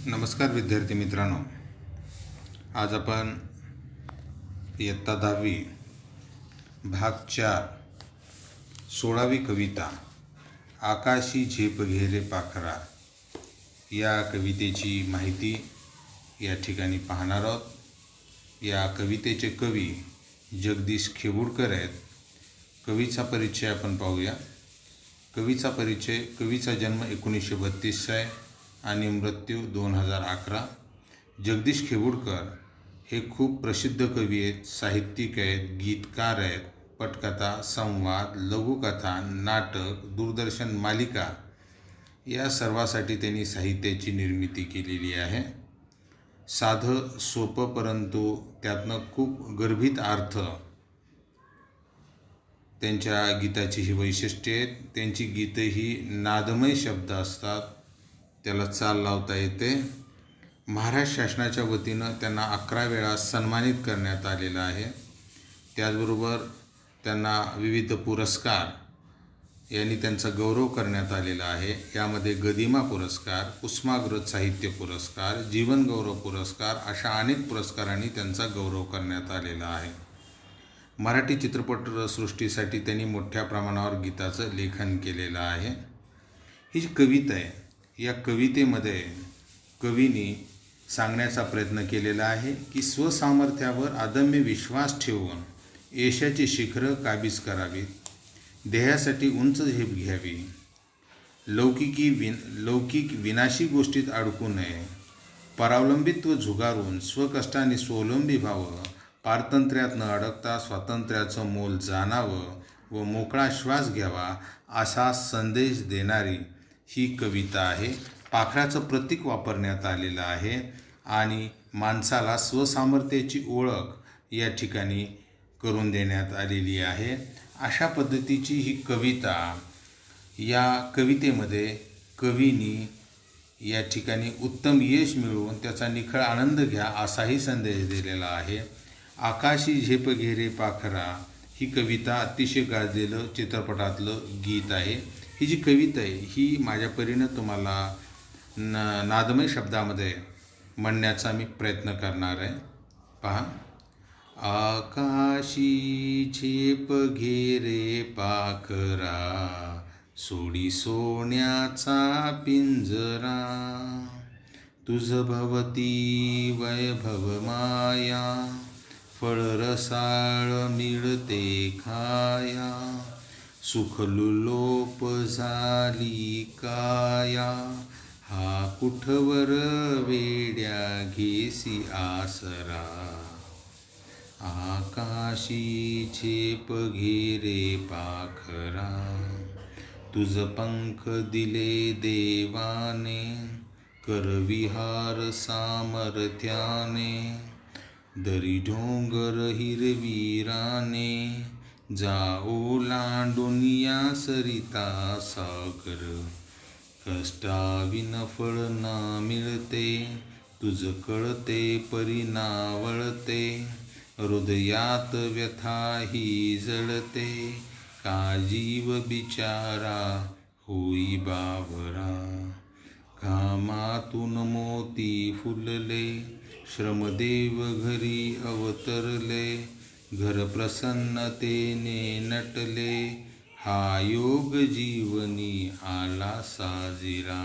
नमस्कार विद्यार्थी मित्रांनो, आज आपण इयत्ता 10वी भाग 4 16वी कविता आकाशी झेप घेरे पाखरा या कवितेची माहिती या ठिकाणी पाहणार आहोत। या कवितेचे कवी जगदीश खेबुडकर आहेत। कवीचा परिचय आपण पाहूया। कवीचा जन्म 1932 आहे आणि मृत्यू 2011। जगदीश खेबुडकर हे खूप प्रसिद्ध कवी आहेत, साहित्यिक आहेत, गीतकार आहेत, पटकथा, संवाद, लघुकथा, नाटक, दूरदर्शन मालिका या सर्वासाठी त्यांनी साहित्याची निर्मिती केलेली आहे। साधं सोपं परंतु त्यातनं खूप गर्भित अर्थ त्यांच्या गीताची ही वैशिष्ट्ये आहेत। त्यांची गीतं ही नादमय शब्द असतात, त्याला चाल लावता येते। महाराष्ट्र शासनाच्या वतीनं त्यांना 11 वेळा सन्मानित करण्यात आलेलं आहे। त्याचबरोबर त्यांना विविध पुरस्कार यांनी त्यांचा गौरव करण्यात आलेला आहे। यामध्ये गदिमा पुरस्कार, कुसुमाग्रज साहित्य पुरस्कार, जीवनगौरव पुरस्कार अशा अनेक पुरस्कारांनी त्यांचा गौरव करण्यात आलेला आहे। मराठी चित्रपटसृष्टीसाठी त्यांनी मोठ्या प्रमाणावर गीताचं लेखन केलेलं आहे। ही जी कविता आहे, या कवितेमध्ये कवींनी सांगण्याचा प्रयत्न केलेला आहे की स्वसामर्थ्यावर अदम्य विश्वास ठेवून यशाची शिखरं काबीज करावीत, ध्येयासाठी उंच झेप घ्यावी, लौकिक विनाशी गोष्टीत अडकू नये, परावलंबित्व झुगारून स्वकष्टाने स्वावलंबी व्हावं, पारतंत्र्यात न अडकता स्वातंत्र्याचं मोल जाणावं व मोकळा श्वास घ्यावा असा संदेश देणारी ही कविता आहे। पाखराचं प्रतीक वापरण्यात आलेलं आहे आणि माणसाला स्वसामर्थ्याची ओळख या ठिकाणी करून देण्यात आलेली आहे। अशा पद्धतीची ही कविता, या कवितेमध्ये कवींनी या ठिकाणी उत्तम यश मिळवून त्याचा निखळ आनंद घ्या असाही संदेश दिलेला आहे। आकाशी झेप घेरे पाखरा ही कविता अतिशय गाजलेलं चित्रपटातलं गीत आहे। ही जी कविता आहे ही माझ्या परीनं तुम्हाला नादमय शब्दामध्ये म्हणण्याचा मी प्रयत्न करणार आहे। पहा, आकाशी झेप घेरे पाखरा, सोडी सोन्याचा पिंजरा, तुझ भवती वैभव माया, फळ रसाळ मिळते खाया, सुखलुलोप झाली काया, हा कुठवर वेड्या घेसी आसरा, आकाशी झेप घेरे पाखरा, तुझ पंख दिले देवाने, कर विहार सामर्थ्याने, दरी डोंगर हिरवीराने, जा ओलांडून या सरिता सागर, कष्टाविन फळ ना मिळते, तुझ कळते परिणावळते, हृदयात व्यथा ही जळते, का जीव बिचारा होई बावरा, घामातून मोती फुलले, श्रमदेव घरी अवतरले, घर प्रसन्नतेने नटले, हा योग जीवनी आला साजिरा,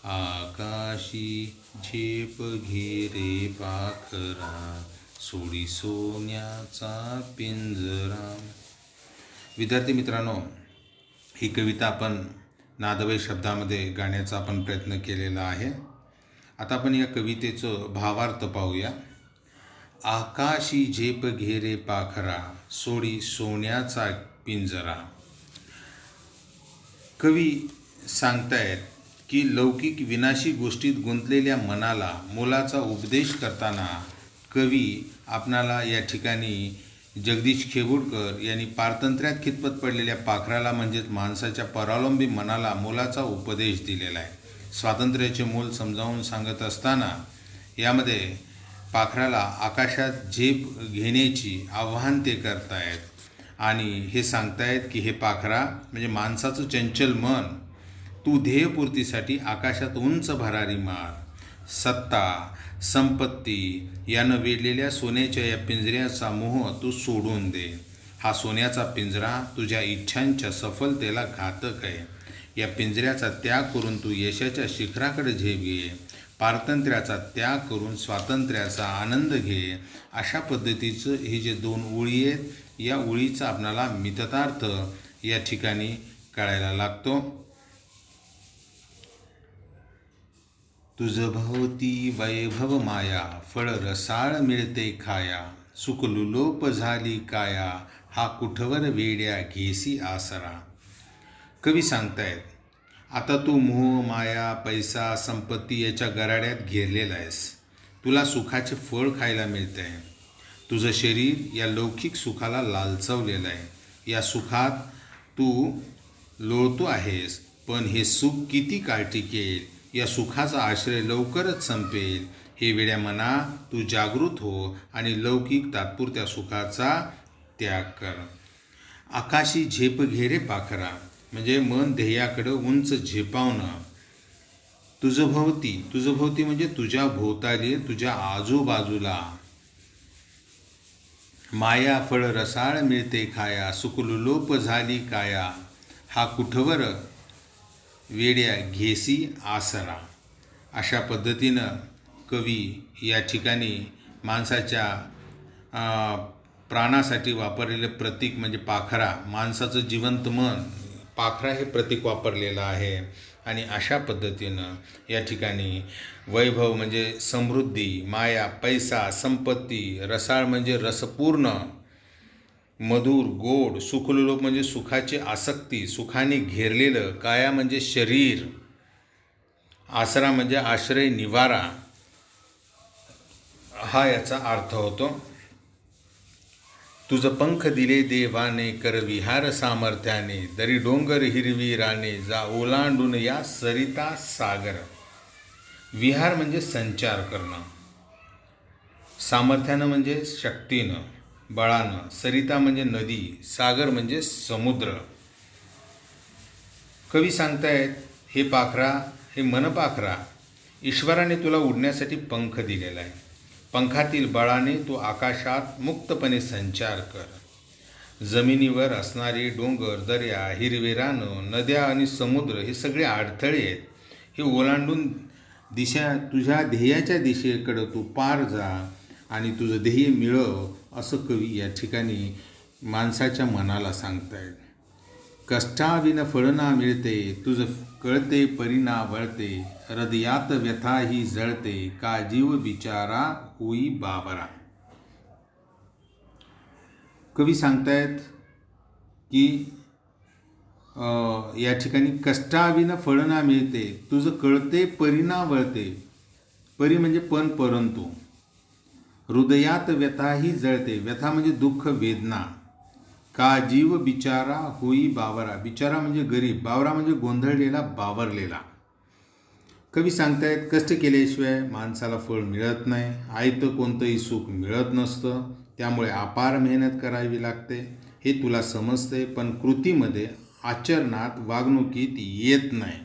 आकाशी झेप घेरे पाखरा, सोडी सोन्याचा पिंजरा। विद्यार्थी मित्रांनो, ही कविता आपण नादमय शब्दामध्ये गाण्याचा आपण प्रयत्न केलेला आहे। आता आपण या कवितेचं भावार्थ पाहूया। आकाशी झेप घेरे पाखरा, सोडी सोन्याचा पिंजरा। कवी सांगतायत की लौकिक विनाशी गोष्टीत गुंतलेल्या मनाला मोलाचा उपदेश करताना कवी आपणाला या ठिकाणी जगदीश खेबुडकर यांनी पारतंत्र्यात खितपत पडलेल्या पाखराला म्हणजेच माणसाच्या परावलंबी मनाला मोलाचा उपदेश दिलेला आहे। स्वातंत्र्याचे मोल समजावून सांगत असताना यामध्ये पाखराला आकाशात झेप घेण्याची आव्हान ते करतायत आणि हे सांगतायत की हे पाखरा म्हणजे माणसाचं चंचल मन, तू ध्येयपूर्तीसाठी आकाशात उंच भरारी मार, सत्ता, संपत्ती यानं वेढलेल्या सोन्याच्या या पिंजऱ्याचा मोह तू सोडून दे. हा सोन्याचा पिंजरा तुझ्या इच्छांच्या सफलतेला घातक आहे. या पिंजऱ्याचा त्याग करून तू यशाच्या शिखराकडे झेप घे. पारतंत्र्याचा त्याग करून स्वातंत्र्याचा आनंद घे. अशा पद्धतीचं हे जे 2 ओळी आहेत, या ओळीचा आपणाला मिततार्थ या ठिकाणी कळायला लागतो. तुझ भोवती वैभव माया, फळ रसाळ मिळते खाया. सुखलुलोप झाली काया, हा कुठवर वेड्या घेसी आसरा. कवी सांगतायत, आता तू मोह, माया, पैसा, संपत्ती याच्या गराड्यात घेरलेला आहेस. तुला सुखाचे फळ खायला मिळतं आहे. तुझं शरीर या लौकिक सुखाला लालचवलेलं आहे. या सुखात तू लोळतो आहेस, पण हे सुख किती काळ टिकेल? या सुखाचा आश्रय लवकरच संपेल. हे वेड्या मना, तू जागृत हो आणि लौकिक तात्पुरत्या सुखाचा त्याग कर. आकाशी झेप घे रे पाखरा, म्हणजे मन ध्येयाकडं उंच झेपावणं. तुझं भोवती म्हणजे तुझ्या भोवताली, तुझ्या आजूबाजूला. माया फळ रसाळ मिळते खाया, सुखलुलोप झाली काया, हा कुठवर वेड्या घेसी आसरा. अशा पद्धतीनं कवी या ठिकाणी माणसाच्या प्राणासाठी वापरलेलं प्रतीक म्हणजे पाखरा, माणसाचं जिवंत मन, पाखरा हे प्रतीक वापरलेलं आहे. आणि अशा पद्धतीनं या ठिकाणी वैभव म्हणजे समृद्धी, माया, पैसा, संपत्ती, रसाळ म्हणजे रसपूर्ण, मधुर, गोड, सुखलुलोप म्हणजे सुखाची आसक्ती, सुखाने घेरलेलं, काया म्हणजे शरीर, आसरा म्हणजे आश्रय, निवारा, हा याचा अर्थ होतो. तुझं पंख दिले देवाने, कर विहार सामर्थ्याने, दरी डोंगर हिरवी राने, जा ओलांडून या सरिता सागर. विहार म्हणजे संचार करणं, सामर्थ्यानं म्हणजे शक्तीनं, बळानं, सरिता म्हणजे नदी, सागर म्हणजे समुद्र. कवी सांगतायत, हे पाखरा, हे मनपाखरा, ईश्वराने तुला उडण्यासाठी पंख दिलेला आहे. पंखातील बळाने तू आकाशात मुक्तपणे संचार कर. जमिनीवर असणारे डोंगर, दर्या, हिरवे रानं, नद्या आणि समुद्र हे सगळे अडथळे आहेत. हे ओलांडून तुझ्या ध्येयाच्या दिशेकडं तू पार जा आणि तुझं ध्येय मिळव, असं कवी या ठिकाणी माणसाच्या मनाला सांगतायत. कष्टाविन फळ ना मिळते, तुझं कळते परिना वळते, हृदयात व्यथा ही जळते, का जीव बिचारा होई बाबरा. कवी सांगतायत की या ठिकाणी कष्टाविन फळ ना मिळते, तुझं कळते परिना वळते, परी म्हणजे पण, परंतु, हृदयात व्यथा ही जळते, व्यथा म्हणजे दुःख, वेदना, का जीव बिचारा होई बावरा, बिचारा म्हणजे गरीब, बावरा म्हणजे गोंधळलेला, बावरलेला. कवी सांगतायत, कष्ट केल्याशिवाय माणसाला फळ मिळत नाही. आयतं कोणतंही सुख मिळत नसतं, त्यामुळे अपार मेहनत करावी लागते. हे तुला समजते, पण कृतीमध्ये, आचरणात, वागणुकीत येत नाही.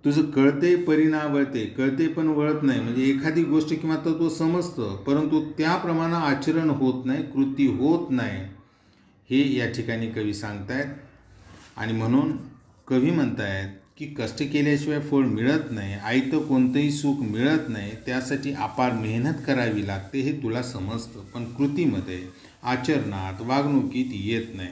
तुझं कळते परिना वळते, कळते पण वळत नाही, म्हणजे एखादी गोष्ट किंवा तत्व समजतं, परंतु त्याप्रमाणे आचरण होत नाही, कृती होत नाही, हे या ठिकाणी कवी सांगतायत. आणि म्हणून कवी म्हणतायत की कष्ट केल्याशिवाय फळ मिळत नाही, आयतं कोणतंही सुख मिळत नाही, त्यासाठी अपार मेहनत करावी लागते, हे तुला समजतं, पण कृतीमध्ये, आचरणात, वागणुकीत येत नाही.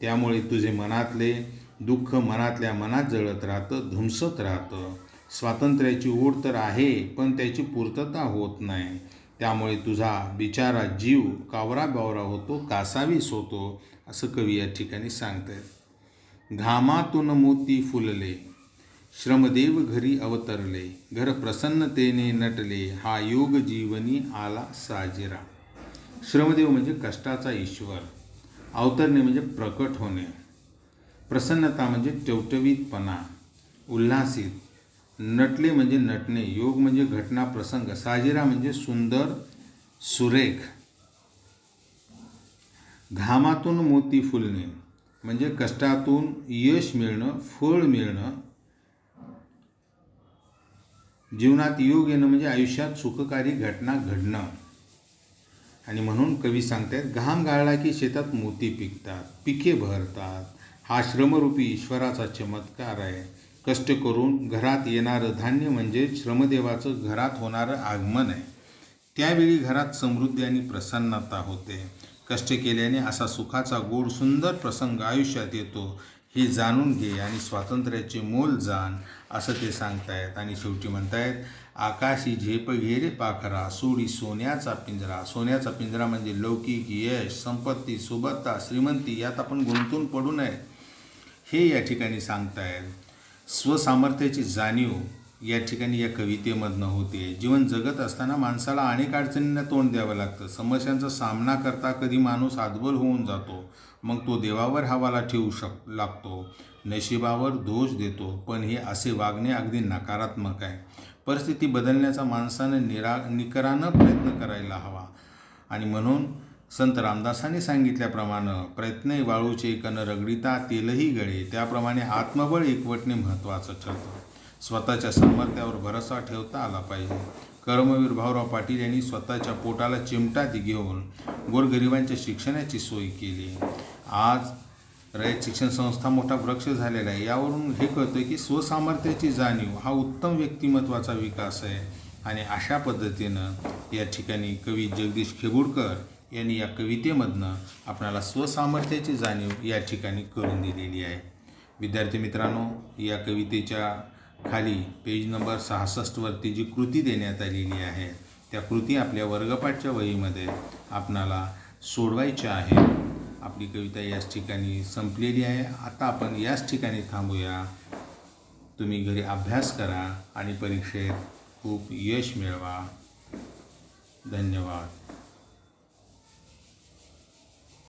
त्यामुळे तुझे मनातले दुःख मनातल्या मनात जळत राहतं, धुमसत राहतं. स्वातंत्र्याची ओढ तर आहे, पण त्याची पूर्तता होत नाही. त्यामुळे तुझा बिचारा जीव कावरा-बावरा होतो, कासावीस होतो, असं कवी या ठिकाणी सांगतायत. घामातून मोती फुलले, श्रमदेव घरी अवतरले, घर प्रसन्नतेने नटले, हा योग जीवनी आला साजिरा. श्रमदेव म्हणजे कष्टाचा ईश्वर, अवतरणे म्हणजे प्रकट होणे, प्रसन्नता म्हणजे टवटवीतपणा, उल्हासित, नटले म्हणजे नटणे, योग म्हणजे घटना प्रसंग, साजिरा म्हणजे सुंदर सुरेख. घामातून मोती फुलणे म्हणजे कष्टातून यश मिळणं, फळ मिळणं, जीवनात योग येणं म्हणजे आयुष्यात सुखकारी घटना घडणं. आणि म्हणून कवी सांगतायत, घाम गाळला की शेतात मोती पिकतात, पिके भरतात. हा श्रमरूपी ईश्वराचा चमत्कार आहे. कष्ट करून घरात येणारं धान्य म्हणजे श्रमदेवाचं घरात होणारं आगमन आहे. त्यावेळी घरात समृद्धी आणि प्रसन्नता होते. कष्ट केल्याने असा सुखाचा गोड सुंदर प्रसंग आयुष्यात येतो, हे जाणून घे आणि स्वातंत्र्याचे मोल जाण, असं ते सांगतायत. आणि शेवटी म्हणतायत, आकाशी झेप घे रे पाखरा, सोडी सोन्याचा पिंजरा. सोन्याचा पिंजरा म्हणजे लौकिक यश, संपत्ती, सुबत्ता, श्रीमंती यात आपण गुंतून पडू नये, हे या ठिकाणी सांगतायत. स्वसामर्थ्याची जाणीव या ठिकाणी या कवितेमधनं होते. जीवन जगत असताना माणसाला अनेक अडचणींना तोंड द्यावं लागतं. समस्यांचा सामना करता कधी माणूस हतबल होऊन जातो, मग तो देवावर हवाला ठेवू लागतो, नशिबावर दोष देतो. पण हे असे वागणे अगदी नकारात्मक आहे. परिस्थिती बदलण्याचा माणसानं निकरानं प्रयत्न करायला हवा. आणि म्हणून संत रामदासांनी सांगितल्याप्रमाणे, प्रयत्न वाळूचे कण रगडिता तेलही गळे, त्याप्रमाणे आत्मबळ एकवटणे महत्त्वाचं ठरतं. स्वतःच्या सामर्थ्यावर भरोसा ठेवता आला पाहिजे. कर्मवीर भाऊराव पाटील यांनी स्वतःच्या पोटाला चिमटा घेऊन गोरगरिबांच्या शिक्षणाची सोय केली. आज रयत शिक्षण संस्था मोठा वृक्ष झालेला आहे. यावरून हे कळतं की स्वसामर्थ्याची जाणीव हा उत्तम व्यक्तिमत्वाचा विकास आहे. आणि अशा पद्धतीनं या ठिकाणी कवी जगदीश खेबुडकर यांनी या कवितेमधनं आपल्याला स्वसामर्थ्याची जाणीव या ठिकाणी करून दिलेली आहे. विद्यार्थी मित्रांनो, या कवितेच्या खाली पेज नंबर 66वरती जी कृती देण्यात आलेली आहे, त्या कृती आपल्या वर्गपाठच्या वहीमध्ये आपणाला सोडवायच्या आहे. आपली कविता याच ठिकाणी संपलेली आहे. आता आपण याच ठिकाणी थांबूया. तुम्ही घरी अभ्यास करा आणि परीक्षेत खूप यश मिळवा. धन्यवाद.